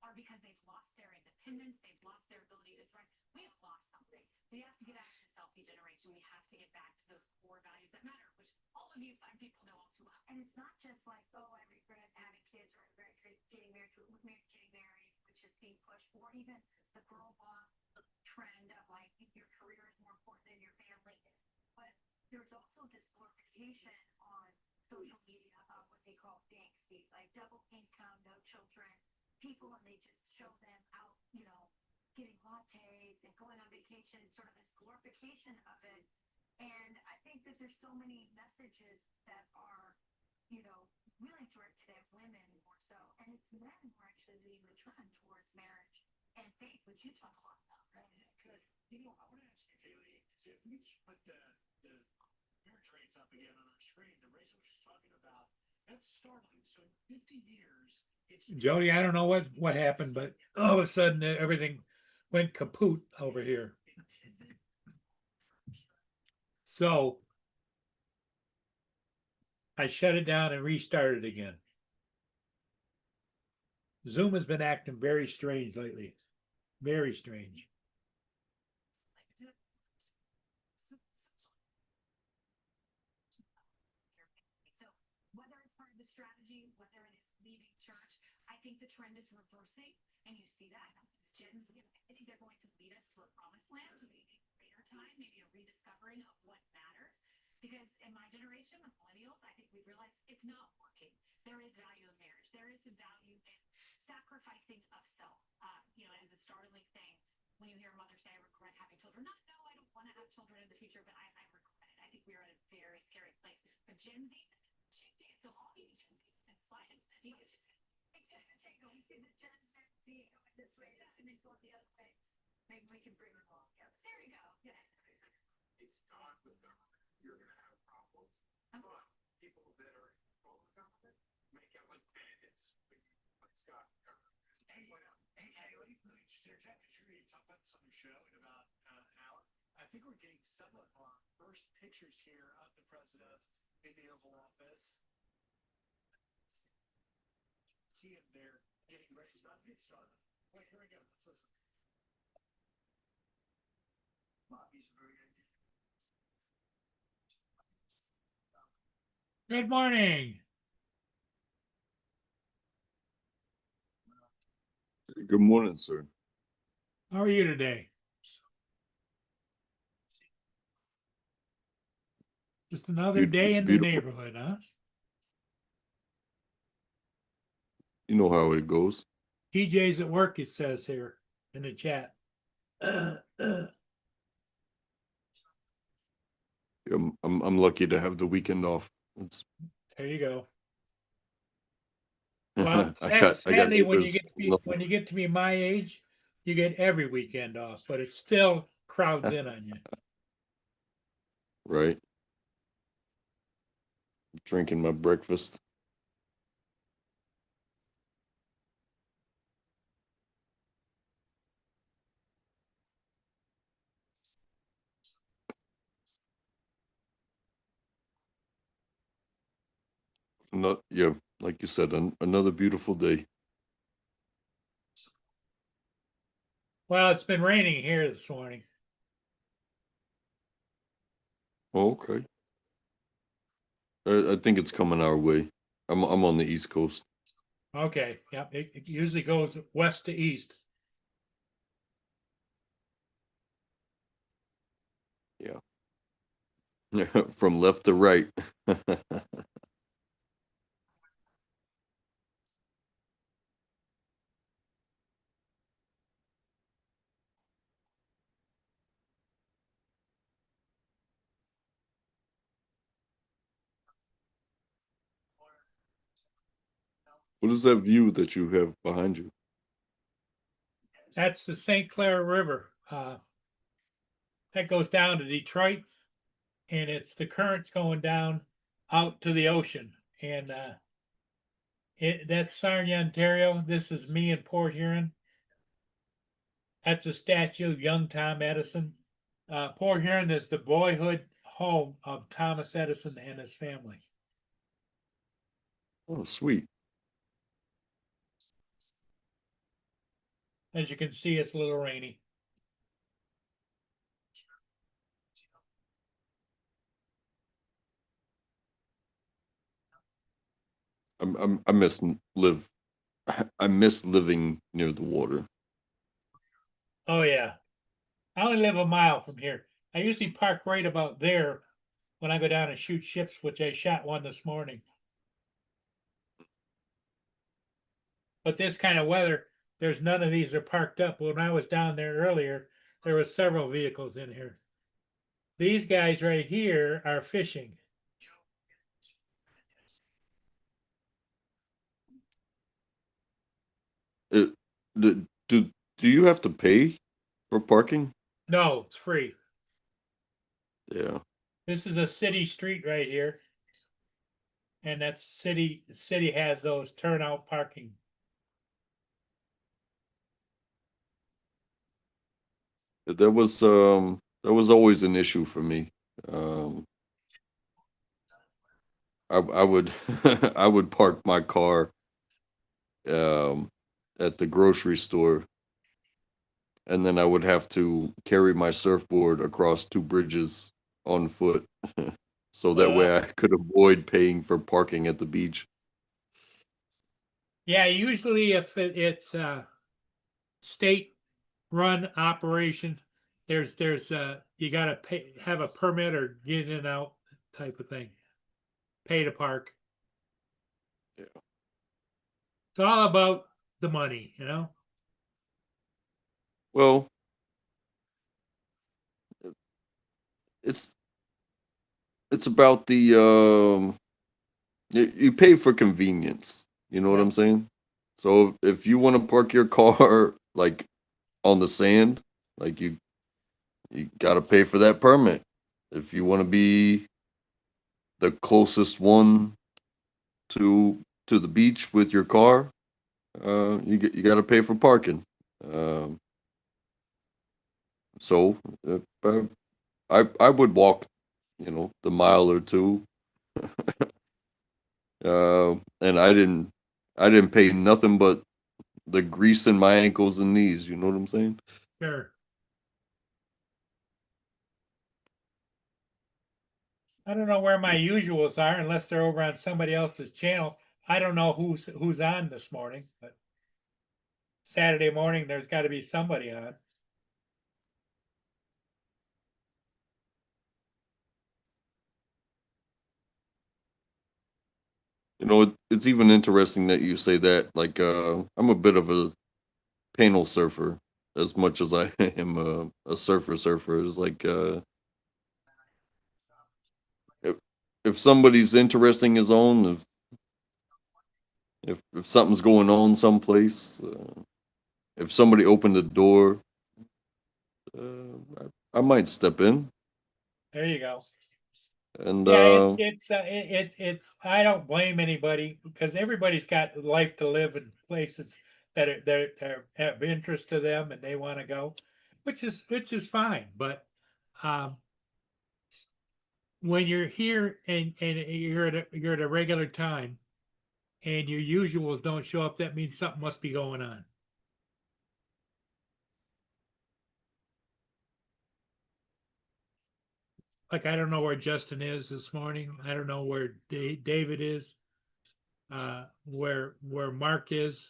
are because they've lost their independence, they've lost their ability to thrive. We have lost something. We have to get back to the selfie generation. We have to get back to those core values that matter, which all of you fine people know all too well. And it's not just like, oh, I regret having kids or I regret getting married to getting married, which is being pushed, or even the girl boss trend of like your career is more important than your family. But there's also this glorification on social media of what they call dinks, these like double income, no children people, and they just show them out, getting lattes and going on vacation, sort of this glorification of it. And I think that there's so many messages that are, really directed at women more so. And it's men who are actually leading the trend towards marriage and faith, which you talk a lot about, right? Good. I want to ask you, Kaylee, if we just put the marriage rates up again on our screen, the rates I was just talking about, that's startling. So in 50 years, it's Jody, I don't know what happened, but all of a sudden everything went kaput over here. So I shut it down and restarted again. Zoom has been acting very strange lately. Very strange. So whether it's part of the strategy, whether it is leaving church, I think the trend is reversing, and you see that. It's Gen Z. I think they're going to lead us to a promised land, maybe greater time, maybe a rediscovering of what matters. Because in my generation, with millennials, I think we've realized it's not working. There is value in marriage. There is a value in sacrificing of self. As a startling thing when you hear mothers say, "I regret having children." Not, no, I don't want to have children in the future, but I regret it. I think we are at a very scary place. But Gen Z, so all you Gen Z and slide into the DH Tango, we see the Gen Z going this way and then going the other way. Maybe we can bring them all together. There you go. Yeah. It's God with government. You're going to have problems. But people that are in control of government make it like bandits when it's God with government. Hey, Kaylee, let me just interject because you're going to talk about this on your show in about an hour. I think we're getting some of our first pictures here of the president in the Oval Office. See him there getting ready. He's about to get started. Wait, here we go. Let's listen. Bobby's a very good. Good morning. Good morning, sir. How are you today? Just another day It's in the beautiful. neighborhood, huh? You know how it goes. TJ's at work, it says here in the chat. I'm lucky to have the weekend off. There you go. Well, I got sadly, when neighbors. you get to be my age, you get every weekend off, but it still crowds in on you. Right. Drinking my breakfast. Not yeah, like you said, another beautiful day. Well, it's been raining here this morning. Oh, okay. I think it's coming our way. I'm on the East Coast. Okay, yep. It usually goes west to east. Yeah. From left to right. What is that view that you have behind you? That's the St. Clair River. That goes down to Detroit, and it's the currents going down out to the ocean. And that's Sarnia, Ontario. This is me in Port Huron. That's a statue of young Tom Edison. Port Huron is the boyhood home of Thomas Edison and his family. Oh, sweet. As you can see, it's a little rainy. I miss live. I miss living near the water. Oh yeah. I only live a mile from here. I usually park right about there when I go down and shoot ships, which I shot one this morning. But this kind of weather, there's none of these are parked up. When I was down there earlier, there was several vehicles in here. These guys right here are fishing. It, do you have to pay for parking? No, it's free. Yeah. This is a city street right here. And that's city has those turnout parking. That was always an issue for me. Um, I would I would park my car um at the grocery store, and then I would have to carry my surfboard across two bridges on foot. So that way I could avoid paying for parking at the beach. Yeah, usually if it's state run operation, there's you gotta pay, have a permit or get in and out type of thing. Pay to park. Yeah. It's all about the money, you know? Well, it's it's about the you pay for convenience. You know what Yeah. I'm saying? So if you want to park your car like on the sand, like you got to pay for that permit. If you want to be the closest one to the beach with your car, you got to pay for parking. Um, so I would walk, the mile or two, and I didn't pay nothing but the grease in my ankles and knees. You know what I'm saying? Sure. I don't know where my usuals are unless they're over on somebody else's channel. I don't know who's on this morning, but Saturday morning there's got to be somebody on. It's even interesting that you say that. Like, I'm a bit of a panel surfer as much as I am a surfer. It's like, if somebody's interesting his own, if something's going on someplace, if somebody opened the door, I might step in There you go. and Yeah, it's I don't blame anybody because everybody's got life to live in places that are have interest to them and they want to go, which is fine. But um, when you're here and you're at a regular time and your usuals don't show up, that means something must be going on. Like I don't know where Justin is this morning. I don't know where David is. Where Mark is.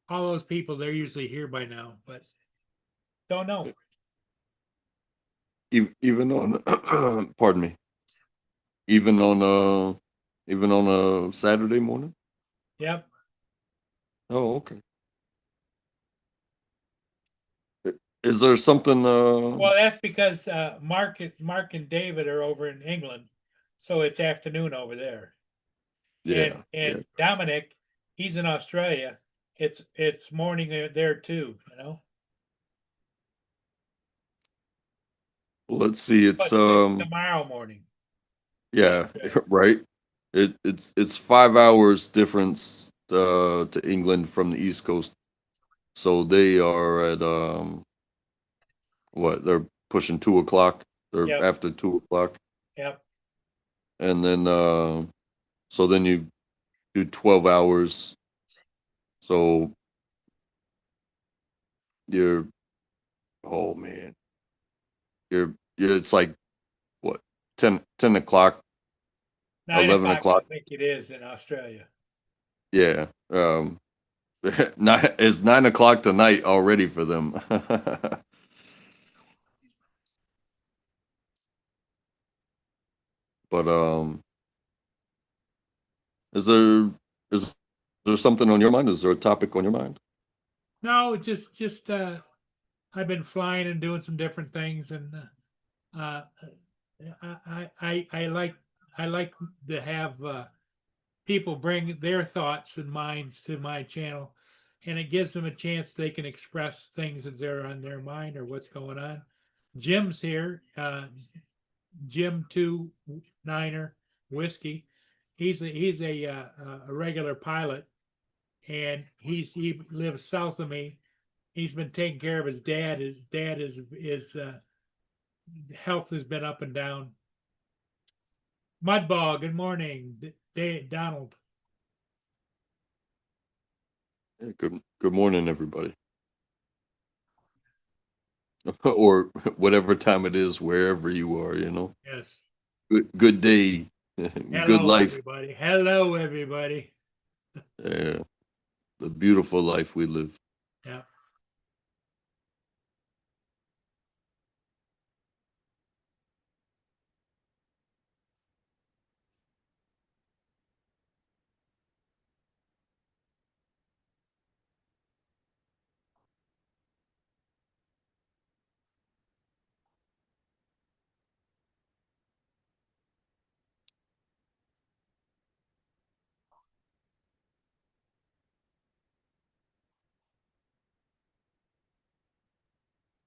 All those people, they're usually here by now, but don't know. even on pardon me, even on a Saturday morning. Yep. Oh, okay. Is there something? Well, that's because Mark and David are over in England, so it's afternoon over there. Yeah, yeah. And Dominic, he's in Australia. It's morning there too, you know. Well, let's see. It's But it's tomorrow morning. yeah, right. It's 5 hours difference to England from the East Coast. So they are at what? They're pushing 2 o'clock. They're Yep. after 2 o'clock, Yep. and then so then you do 12 hours. So you're, oh man, it's like what, 10 o'clock, 9 11 o'clock, I o'clock. think it is in Australia. Yeah. It's 9 o'clock tonight already for them. But is there is there something on your mind? Is there a topic on your mind? No, just I've been flying and doing some different things, and uh, I like to have people bring their thoughts and minds to my channel, and it gives them a chance they can express things that are on their mind or what's going on. Jim's here, Jim 29er Whiskey. He's a regular pilot, and he lives south of me. He's been taking care of his dad. His dad is health has been up and down. Mudball, good morning, Donald. Yeah, good morning, everybody. Or whatever time it is, wherever you are, Yes. Good day, good Hello, life. everybody. Hello, everybody. Yeah, the beautiful life we live. Yeah.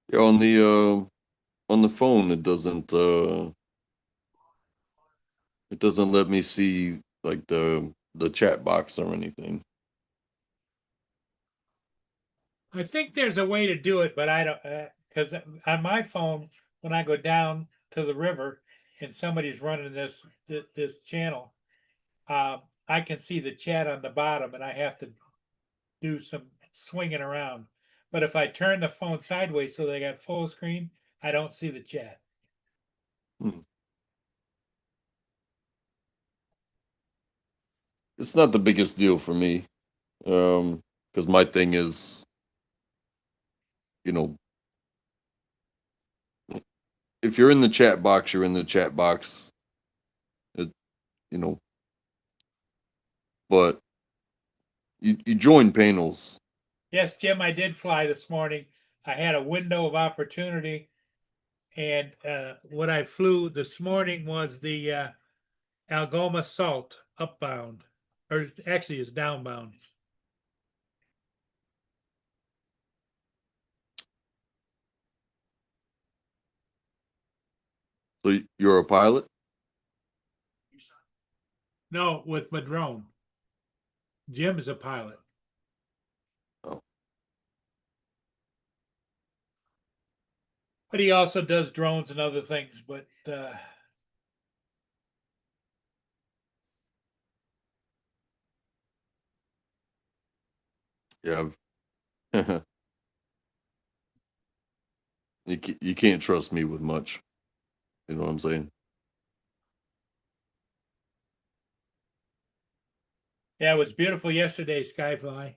Yeah, on the phone, it doesn't let me see like the chat box or anything. I think there's a way to do it, but I don't, because on my phone, when I go down to the river and somebody's running this channel, I can see the chat on the bottom, and I have to do some swinging around. But if I turn the phone sideways so they got full screen, I don't see the chat. Hmm. It's not the biggest deal for me, because my thing is, you know, if you're in the chat box, you're in the chat box. It, you know, but you join panels. Yes, Jim, I did fly this morning. I had a window of opportunity, and what I flew this morning was the Algoma Salt upbound, or actually is downbound. So you're a pilot. No, with my drone. Jim is a pilot. Oh, But he also does drones and other things. But yeah. You can't trust me with much. You know what I'm saying? yeah, it was beautiful yesterday, Skyfly.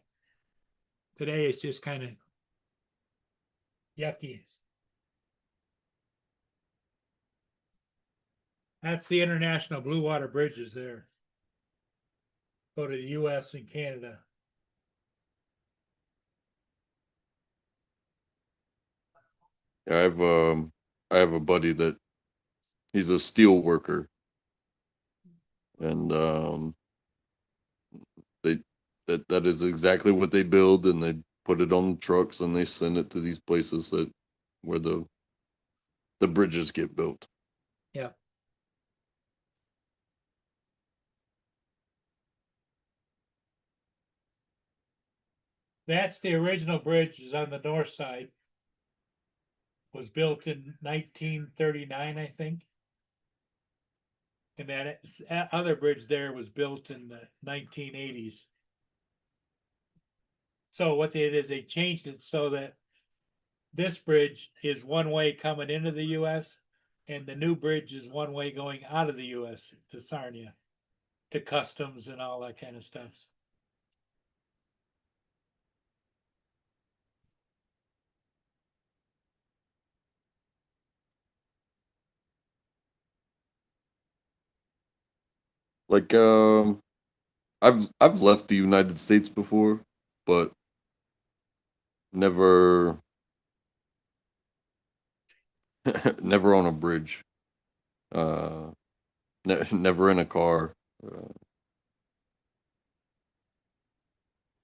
Today it's just kind of yucky. That's the International Blue Water Bridges there. Go to the US and Canada. Yeah, I have a buddy that he's a steel worker, and they that is exactly what they build, and they put it on trucks and they send it to these places where the bridges get built. Yeah. That's the original bridge is on the north side. Was built in 1939, I think. And that other bridge there was built in the 1980s. So what they did is they changed it so that this bridge is one way coming into the US, and the new bridge is one way going out of the US to Sarnia, to customs and all that kind of stuff. Like I've left the United States before, but never never on a bridge. Uh never in a car. Uh,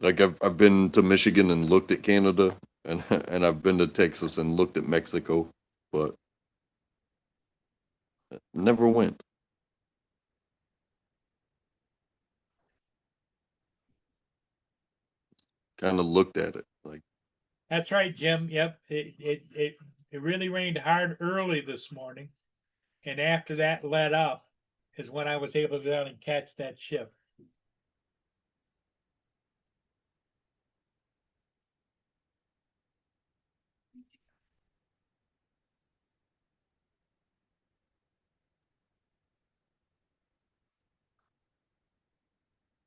like I've been to Michigan and looked at Canada, and and I've been to Texas and looked at Mexico, but never went. Kind of looked at it like, That's right, Jim. Yep. It really rained hard early this morning. And after that let up is when I was able to go down and catch that ship.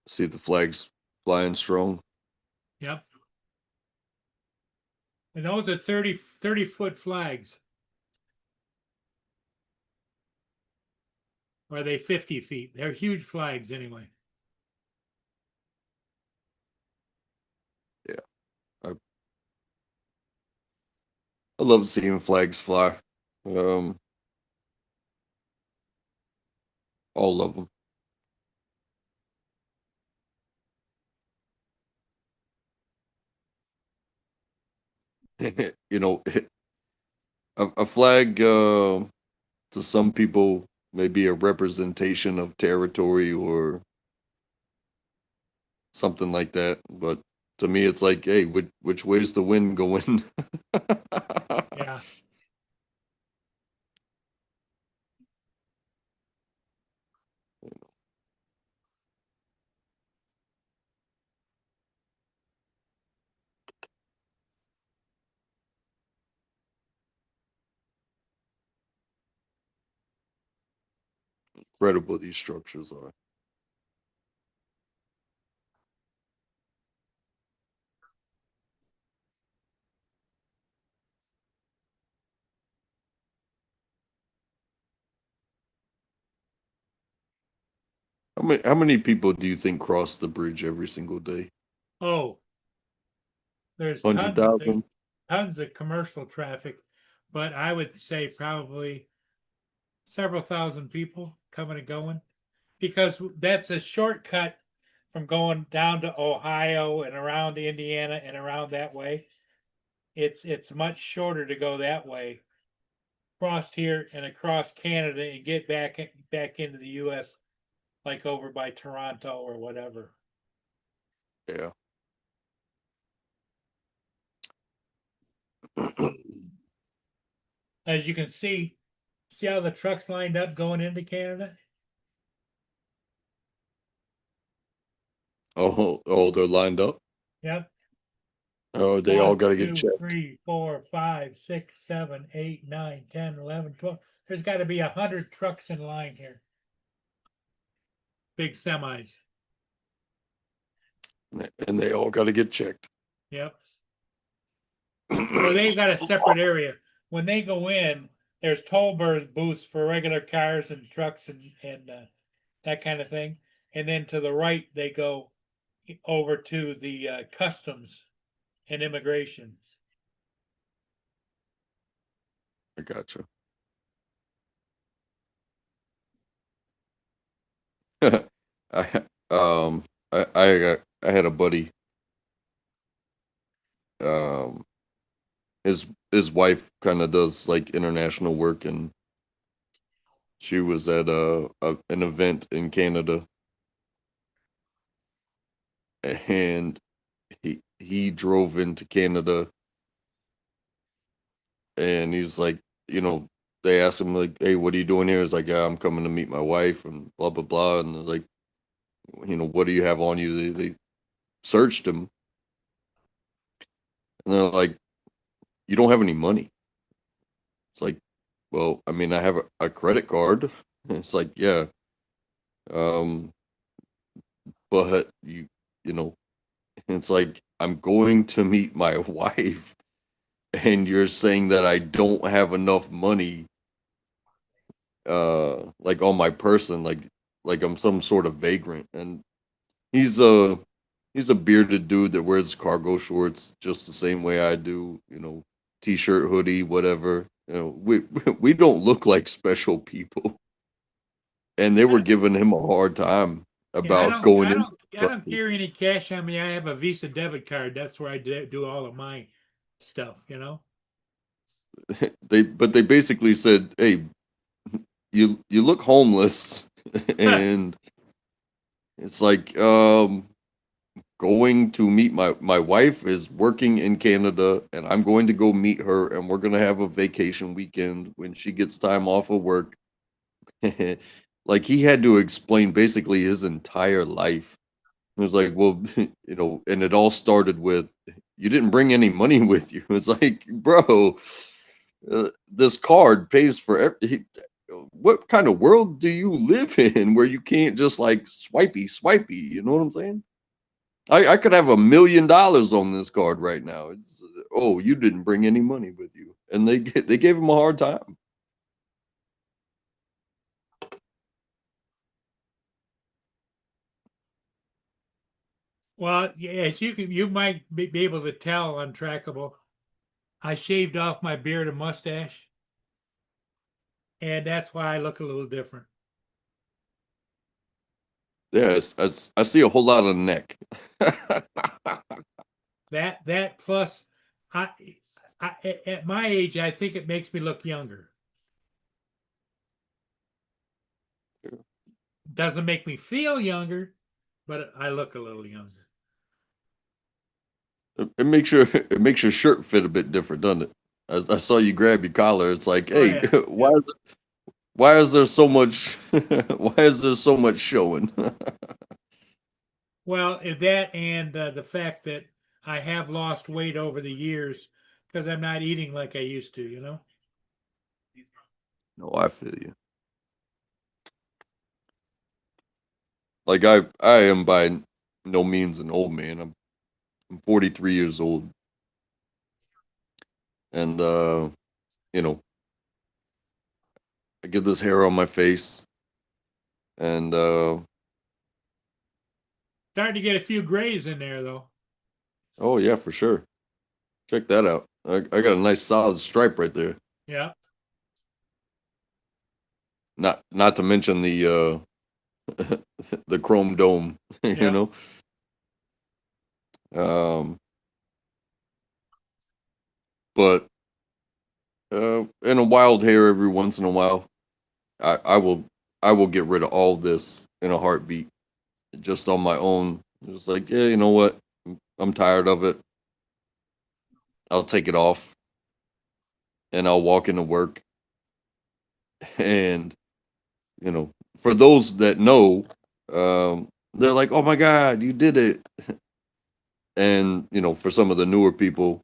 see the flags flying strong. Yep. And those are 30-foot flags. Or are they 50 feet? They're huge flags anyway. I love seeing flags fly. Um, all of them. You know, a flag to some people may be a representation of territory or something like that, but to me, it's like, hey, which way's the wind going? Yeah. Incredible these structures are. How many people do you think cross the bridge every single day? Oh, there's 100,000? tons of commercial traffic, but I would say probably several thousand people coming and going, because that's a shortcut from going down to Ohio and around Indiana and around that way. It's much shorter to go that way, cross here and across Canada and get back into the US, like over by Toronto or whatever. Yeah. As you can see how the trucks lined up going into Canada? Oh, they're lined up. Yep. Oh, they all got to get 2, checked. 3, 4, 5, 6, 7, 8, 9, 10, 11, 12. There's got to be 100 trucks in line here. Big semis. And they all got to get checked. Yep. Well, they've got a separate area. When they go in, there's toll booths for regular cars and trucks and that kind of thing. And then to the right, they go over to the customs and immigration. I gotcha. I I had a buddy. Um, his wife kind of does like international work, and she was at an event in Canada, and he drove into Canada, and he's like, you know, they asked him like, "Hey, what are you doing here?" He's like, "Yeah, I'm coming to meet my wife," and blah blah blah, and they're like, you know, what do you have on you? They searched him, and they're like, you don't have any money. It's like, well, I mean, I have a credit card. It's like, yeah, um, but you know, it's like I'm going to meet my wife, and you're saying that I don't have enough money, like on my person, like I'm some sort of vagrant. And he's a he's a bearded dude that wears cargo shorts just the same way I do, t-shirt, hoodie, whatever. We we don't look like special people, and they were giving him a hard time Yeah, about going into I the don't country. carry any cash on me. I have a Visa debit card. That's where I do all of my stuff, you know? They basically said, "Hey, you look homeless," and it's like, going to meet my wife is working in Canada, and I'm going to go meet her, and we're gonna have a vacation weekend when she gets time off of work. Like, he had to explain basically his entire life. It was like, well, and it all started with, you didn't bring any money with you. It's like, bro, this card pays for every. What kind of world do you live in where you can't just like swipey swipey? You know what I'm saying? I could have $1 million on this card right now. Oh, you didn't bring any money with you, and they gave him a hard time. Well, yes, you might be able to tell on Trackable. I shaved off my beard and mustache, and that's why I look a little different. Yeah, I see a whole lot of neck. That plus, I, at my age, I think it makes me look younger. Doesn't make me feel younger, but I look a little younger. It makes your shirt fit a bit different, doesn't it? I saw you grab your collar. It's like, Oh hey, yeah, why yeah. is there so much why is there so much showing? Well, that and the fact that I have lost weight over the years because I'm not eating like I used to, you know? No, I feel you. Like, I am by no means an old man. I'm 43 years old, and you know, I get this hair on my face, and Starting to get a few grays in there though. oh yeah, for sure. Check that out. I got a nice solid stripe right there. Yeah. Not to mention the the chrome dome, you Yeah. know. Um, but in a wild hair every once in a while, I will get rid of all this in a heartbeat, just on my own. Just like, yeah, you know what? I'm tired of it. I'll take it off, and I'll walk into work. And for those that know, they're like, "Oh my God, you did it!" And for some of the newer people,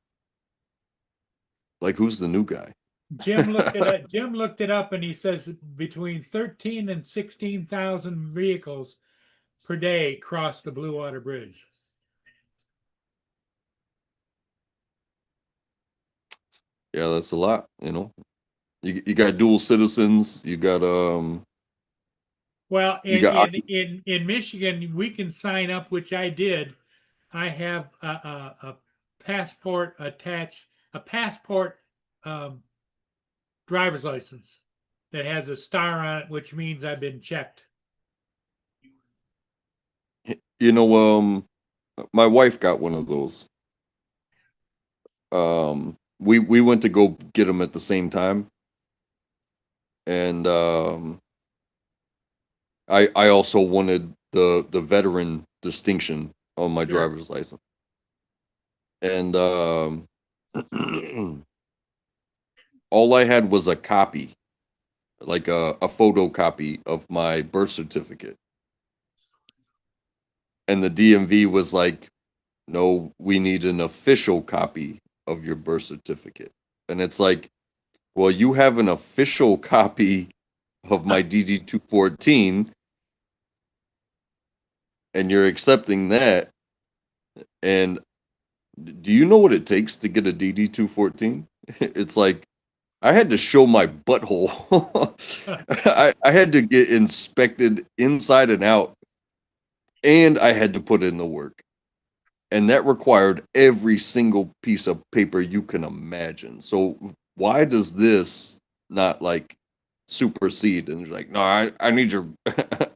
like, who's the new guy? Jim looked it up and he says between 13 and 16,000 vehicles per day cross the Blue Water Bridge. Yeah, that's a lot. You got dual citizens. Well, You got in Michigan, we can sign up, which I did. I have a passport attached, a passport um, driver's license that has a star on it, which means I've been checked. my wife got one of those. We went to go get them at the same time, and I also wanted the veteran distinction on my Sure. driver's license, and all I had was a copy, like a photocopy of my birth certificate, and the DMV was like, "No, we need an official copy of your birth certificate. And it's like, well, you have an official copy of my DD 214 and you're accepting that. And do you know what it takes to get a DD 214? It's like I had to show my butthole. I had to get inspected inside and out, and I had to put in the work. And that required every single piece of paper you can imagine. So why does this not like supersede? And it's like, no, I need your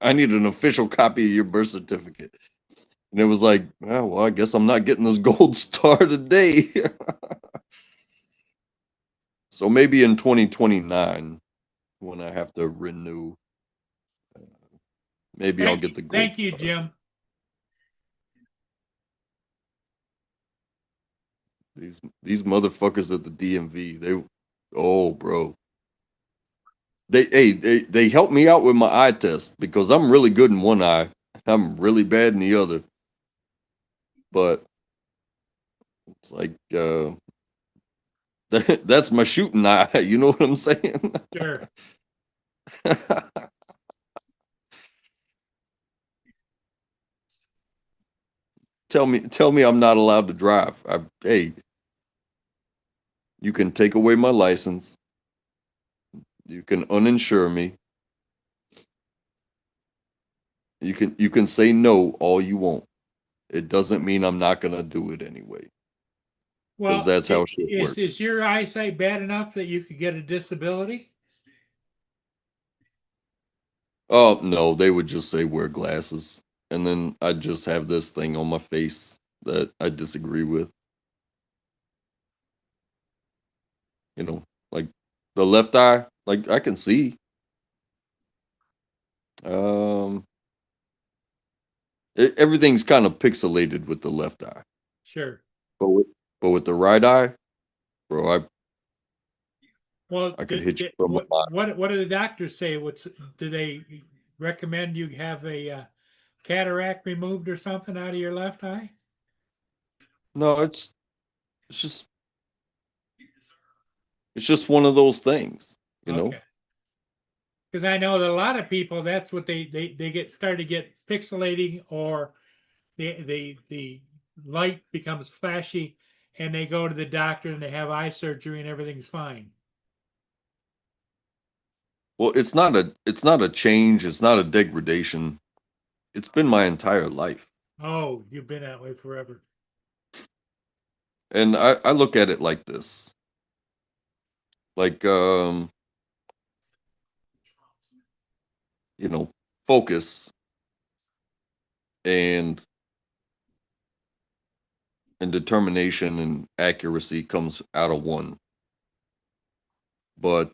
I need an official copy of your birth certificate. And it was like, oh, well, I guess I'm not getting this gold star today. So maybe in 2029, when I have to renew, maybe I'll get the gold Thank you, star. Jim. These motherfuckers at the DMV, oh bro. They helped me out with my eye test because I'm really good in one eye. I'm really bad in the other. But it's like that's my shooting eye, you know what I'm saying? Sure. Tell me I'm not allowed to drive. Hey, you can take away my license. You can uninsure me. You can say no all you want. It doesn't mean I'm not gonna do it anyway. Because Well, that's how shit works. is your eyesight bad enough that you could get a disability? Oh no, they would just say wear glasses. And then I'd just have this thing on my face that I disagree with. You know, like the left eye, like I can see. Um Everything's kind of pixelated with the left eye. Sure. But with the right eye, bro, Well, I could hit you from a what mile. what do the doctors say? Do they recommend you have a cataract removed or something out of your left eye? No, it's just it's just one of those things, you know? Okay. Because I know that a lot of people, that's what they get started to get pixelating, or the light becomes flashy, and they go to the doctor and they have eye surgery and everything's fine. Well, it's not a change, it's not a degradation. It's been my entire life. Oh, you've been that way forever. And I look at it like this. Like you know, focus and determination and accuracy comes out of one. But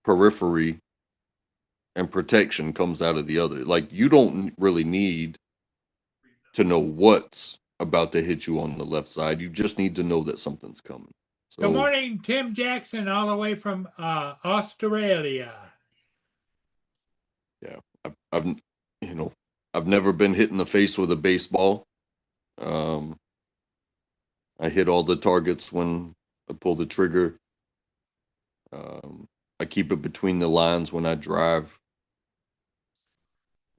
periphery and protection comes out of the other. Like you don't really need to know what's about to hit you on the left side. You just need to know that something's coming. Good So morning, Tim Jackson, all the way from Australia. yeah, I've you know I've never been hit in the face with a baseball. Um, I hit all the targets when I pull the trigger. I keep it between the lines when I drive.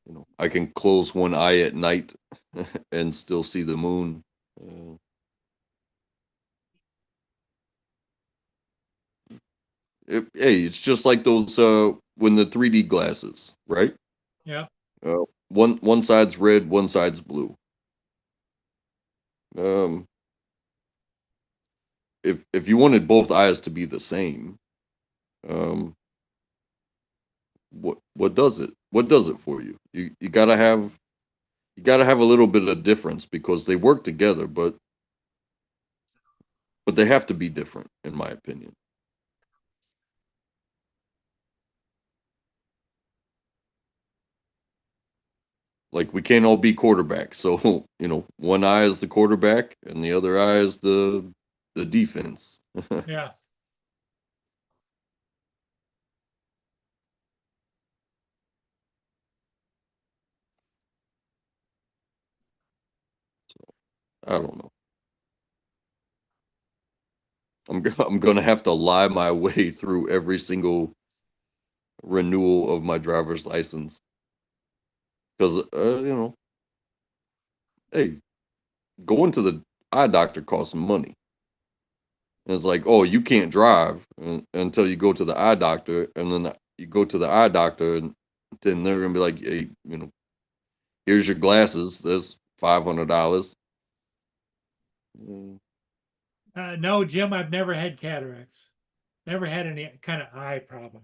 You know, I can close one eye at night and still see the moon. Uh, hey, it's just like those when the 3D glasses, right? Yeah. One side's red, one side's blue. Um, if you wanted both eyes to be the same, um, what does it? What does it for you? You gotta have a little bit of difference because they work together, but they have to be different, in my opinion. Like we can't all be quarterbacks. So, you know, one eye is the quarterback and the other eye is the defense. Yeah. I don't know. I'm gonna have to lie my way through every single renewal of my driver's license because hey, going to the eye doctor costs money. And it's like, oh, you can't drive until you go to the eye doctor, and then you go to the eye doctor, and then they're gonna be like, hey, here's your glasses. That's $500. Mm. No, Jim, I've never had cataracts. Never had any kind of eye problem.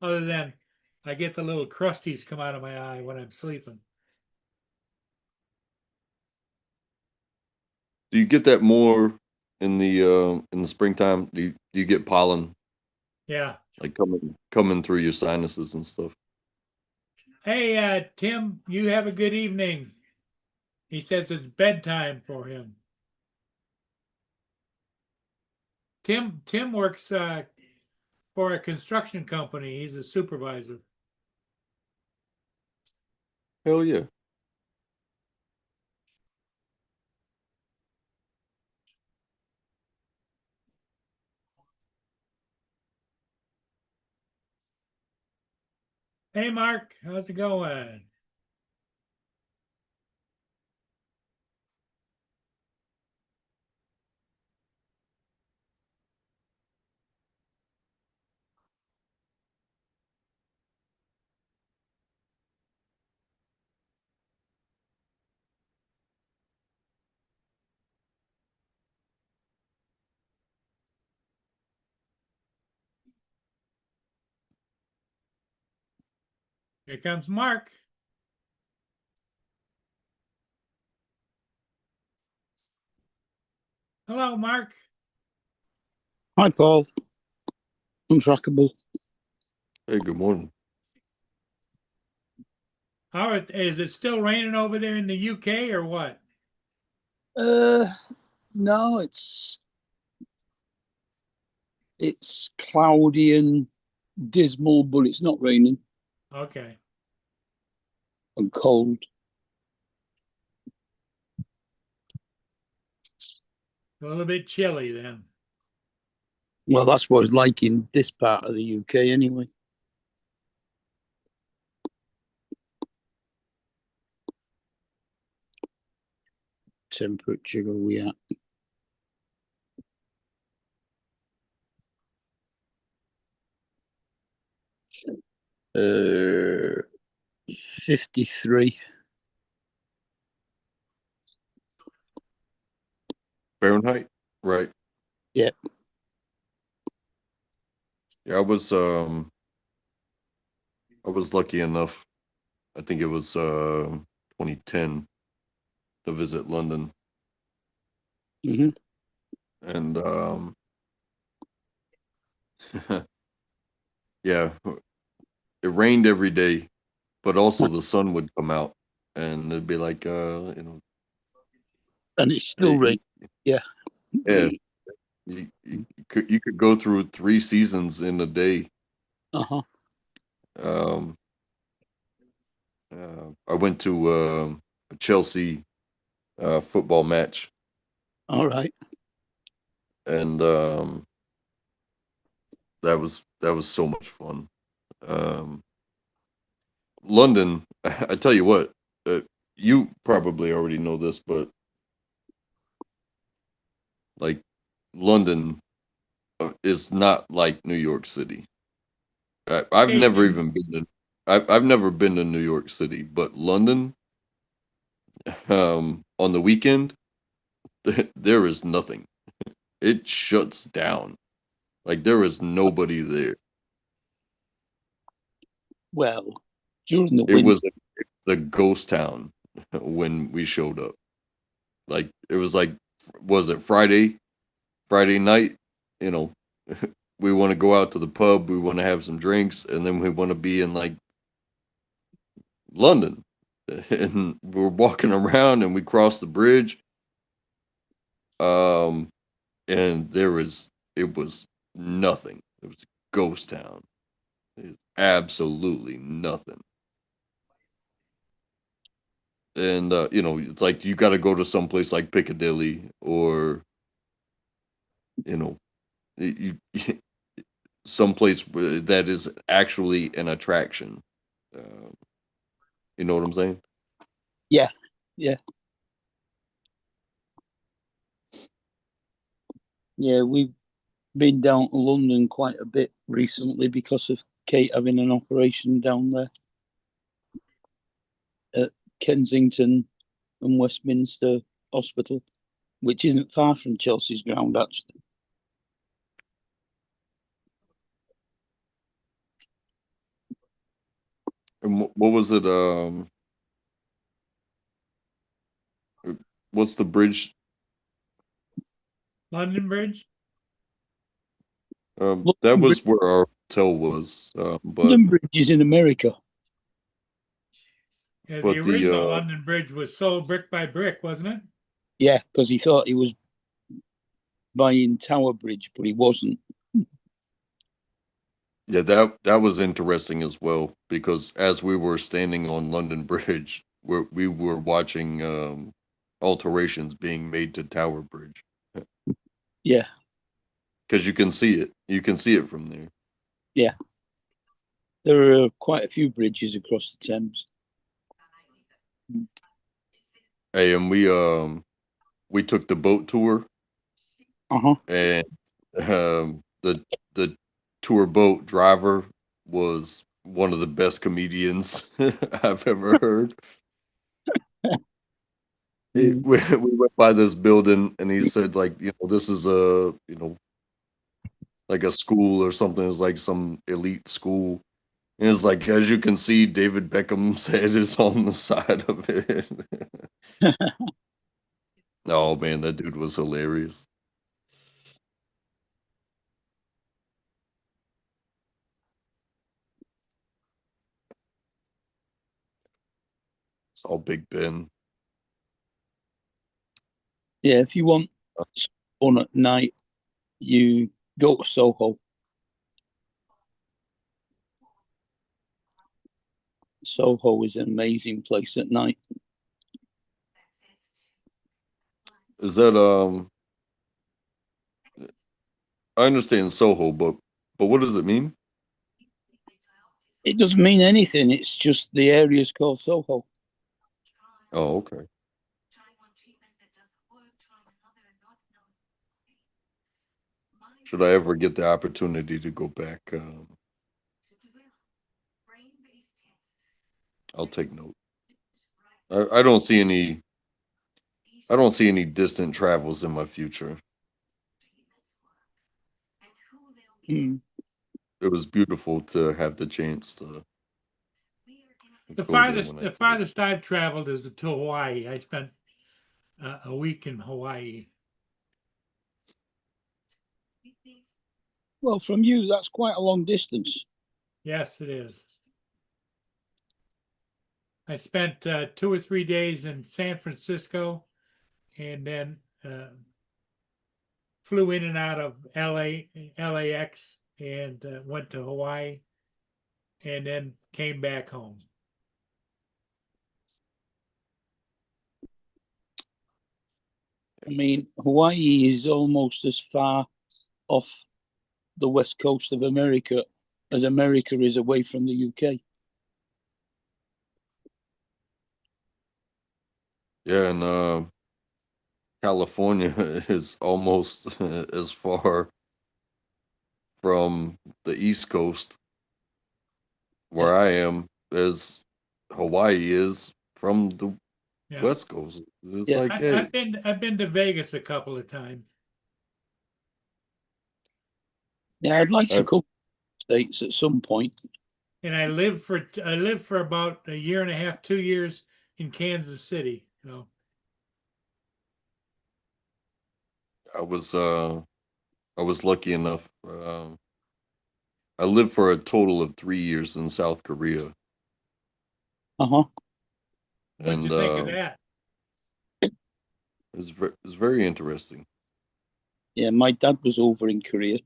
Other than I get the little crusties come out of my eye when I'm sleeping. Do you get that more in the springtime? Do you get pollen Yeah. like coming through your sinuses and stuff? Hey, Tim, you have a good evening. He says it's bedtime for him. Tim works for a construction company. He's a supervisor. Hell yeah. Hey, Mark, how's it going? Here comes Mark. Hello, Mark. Hi, Paul. Untrackable. Hey, good morning. Is it still raining over there in the UK or what? No, it's cloudy and dismal, but it's not raining Okay. and cold. A little bit chilly then. Well, that's what it's like in this part of the UK anyway. Temperature are we at? 53. Fahrenheit, right? Yeah. Yeah, I was lucky enough. I think it was 2010 to visit London, Hmm. and yeah, it rained every day, but also the sun would come out, and it'd be like And it's still it, raining. Yeah. yeah, you could go through 3 seasons in a day. Uh-huh. Um, I went to a Chelsea football match, All right. and that was so much fun. Um, London, I tell you what, you probably already know this, but like London is not like New York City. I've Hey, never Jim. even been to. I've never been to New York City, but London, on the weekend, there is nothing. It shuts down. Like there is nobody there. Well, during the It winter, was the ghost town when we showed up. Like it was like, was it Friday night? You know, we want to go out to the pub, we want to have some drinks, and then we want to be in like London. And we're walking around and we crossed the bridge. Um, and it was nothing. It was a ghost town. It's absolutely nothing. And it's like you got to go to some place like Piccadilly or you know, you, someplace that is actually an attraction. You know what I'm saying? Yeah, yeah, yeah. We've been down to London quite a bit recently because of Kate having an operation down there at Kensington and Westminster Hospital, which isn't far from Chelsea's ground, actually. And what was it? What's the bridge? London Bridge. That was where our hotel was. But London Bridge is in America. Yeah, the But the, original London Bridge was sold brick by brick, wasn't it? Yeah, because he thought he was buying Tower Bridge, but he wasn't. yeah, that was interesting as well because as we were standing on London Bridge, we were watching alterations being made to Tower Bridge Yeah, because you can see it. You can see it from there. yeah. There are quite a few bridges across the Thames. Hey, and we took the boat tour, Uh-huh. and the tour boat driver was one of the best comedians I've ever heard. We went by this building, and he said, like, this is a, like a school or something. It's like some elite school. And it's like, as you can see, David Beckham's head is on the side of it. Oh man, that dude was hilarious. It's all Big Ben. Yeah, if you want fun at night, you go to Soho. Soho is an amazing place at night. Is that I understand Soho, but what does it mean? It doesn't mean anything. It's just the area is called Soho. Oh, okay. Should I ever get the opportunity to go back, I'll take note. I don't see any distant travels in my future. Mm. It was beautiful to have the chance to The go there farthest when I the did. farthest I've traveled is to Hawaii. I spent a week in Hawaii. Well, from you, that's quite a long distance. Yes, it is. I spent 2 or 3 days in San Francisco, and then flew in and out of LAX, and went to Hawaii, and then came back home. I mean, Hawaii is almost as far off the west coast of America as America is away from the UK. Yeah, and California is almost as far from the East Coast where I am as Hawaii is from the Yeah, West Coast. It's Yeah. like, hey, I've been to Vegas a couple of times. Yeah, I'd like to I- come to the States at some point. And I lived for about a year and a half, 2 years in Kansas City. I was lucky enough. I lived for a total of 3 years in South Korea, Uh-huh. What'd and you think of that? it's very interesting. Yeah, my dad was over in Korea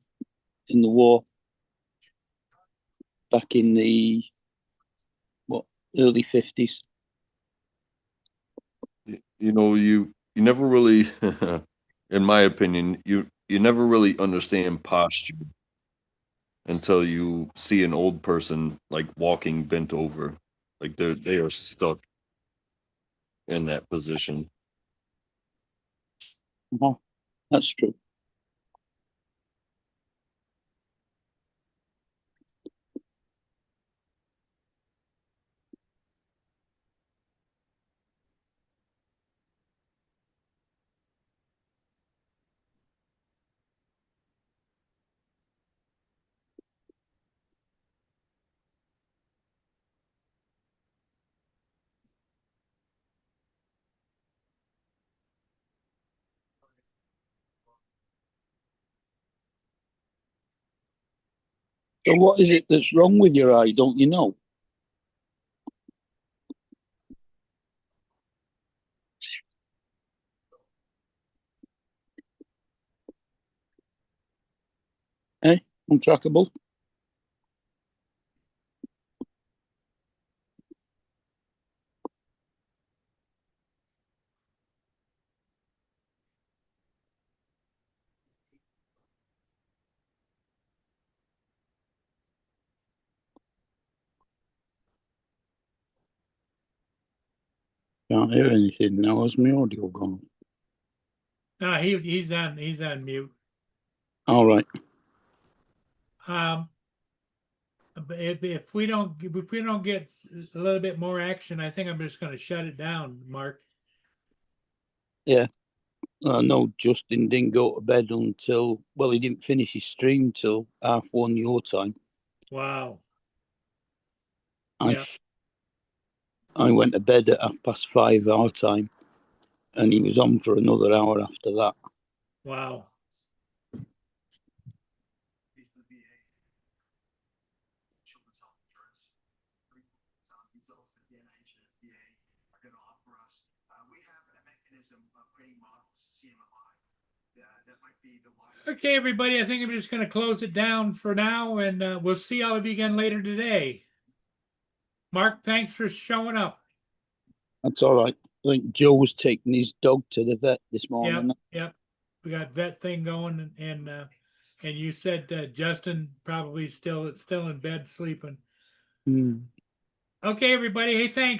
in the war back in the early 50s. You never really, in my opinion, you you never really understand posture until you see an old person like walking bent over, like they are stuck in that position. That's true. So what is it that's wrong with your eye? Don't you know? Untrackable. Can't hear anything now. Has my audio gone? No, he's on mute. All right. But if we don't get a little bit more action, I think I'm just going to shut it down, Mark. I know Justin didn't go to bed until, well, he didn't finish his stream till 1:30 your time. Wow. I Yeah. I went to bed at 5:30 our time, and he was on for another hour after that. Wow. Children's health insurance results that the NIH and FDA are going to offer us. We have a mechanism of creating models, CMMI, that might be the wise. Okay, everybody, I think I'm just going to close it down for now, and we'll see all of you again later today. Mark, thanks for showing up. That's all right. I think Joe was taking his dog to the vet this morning. Yep. We got vet thing going, and you said Justin probably still in bed sleeping. Hmm. Okay, everybody. Hey, thanks.